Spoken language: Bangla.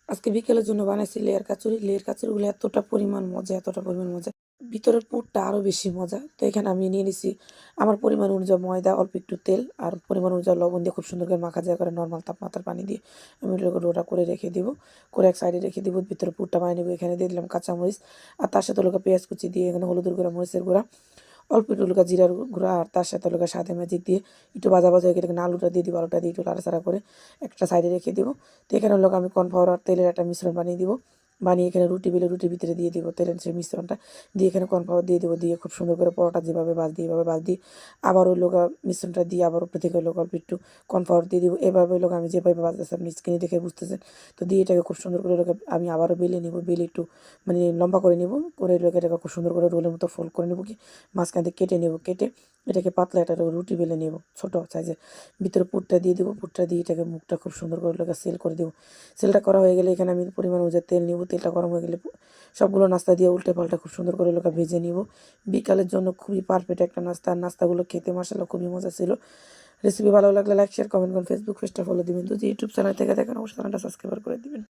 আজকে বিকেলের জন্য বানাইছি লেয়ার কাচুরি। লেয়ার কাচুরিগুলো এতটা পরিমাণ মজা, এতটা পরিমাণ মজা। ভিতরের পুরটা আরও বেশি মজা। তো এখানে আমি নিয়ে নিছি আমার পরিমাণ অনুযায়ী ময়দা, অল্প একটু তেল আর পরিমাণ অনুযায়ী লবণ দিয়ে খুব সুন্দর করে মাখা যায় করে নরমাল তাপমাত্রার পানি দিয়ে আমি ডোটা করে রেখে দিব। করে এক সাইডে রেখে দিব। ভিতরে পুরটা বানিয়ে নেব। এখানে দিয়ে দিলাম কাঁচামরিচ আর তার সাথে পেঁয়াজ কুচি দিয়ে এখানে হলুদের গুঁড়া, মরিচের গুঁড়া, অল্প একটু জিরার গুঁড়া আর তার সাথে সাদা ম্যাজিক দিয়ে একটু ভাজা ভাজা হয়ে গেলে এখানে আলুটা দিয়ে দিব। আলুটা দিয়ে একটু নাড়াচাড়া করে একটা সাইডে রেখে দিব। তো এখানে আমি কর্নফ্লাওয়ার আর তেলের একটা মিশ্রণ বানিয়ে দিব। বানিয়ে এখানে রুটি বেলে রুটির ভিতরে দিয়ে দিব তেলের সেই মিশ্রণটা দিয়ে এখানে কর্নফ্লাওয়ার দিয়ে দিব। দিয়ে খুব সুন্দর করে পরোটা যেভাবে ভাজ দিই এভাবে ভাজ দিই। আবার মিশ্রণটা দিয়ে আবার উপর থেকে অল্প একটু কর্নফ্লাওয়ার দিয়ে দিব। এভাবে আমি যেভাবে ভাজতেছি আপনি স্ক্রিনে দেখে বুঝতেছেন। তো দিয়ে এটাকে খুব সুন্দর করে আমি আবারও বেলে নিব। বেলে একটু মানে লম্বা করে নিব। করে এটাকে খুব সুন্দর করে রোলের মতো ফোল্ড করে নেব। কি মাঝখান থেকে কেটে নেব। কেটে এটাকে পাতলা একটা রুটি বেলে নেব ছোটো সাইজের। ভিতরে পুরটা দিয়ে দেবো। পুরটা দিয়ে এটাকে মুখটা খুব সুন্দর করে সেল করে দেবো। সেলটা করা হয়ে গেলে এখানে আমি পরিমাণ অনুযায়ী তেল নিব। তেলটা গরম হয়ে গেলে সবগুলো নাস্তা দিয়ে উল্টে পাল্টা খুব সুন্দর করে ভেজে নিব। বিকালের জন্য খুবই পারফেক্ট একটা নাস্তা। আর নাস্তাগুলো খেতে মাসাল্লাহ খুবই মজা ছিল। রেসিপি ভালো লাগলে লাইক শেয়ার কমেন্ট করুন। ফেসবুক পেজটা ফলো দিবেন। যদি ইউটিউব চ্যানেল থেকে দেখেন অবশ্যই চ্যানেলটা সাবস্ক্রাইব করে দিবেন।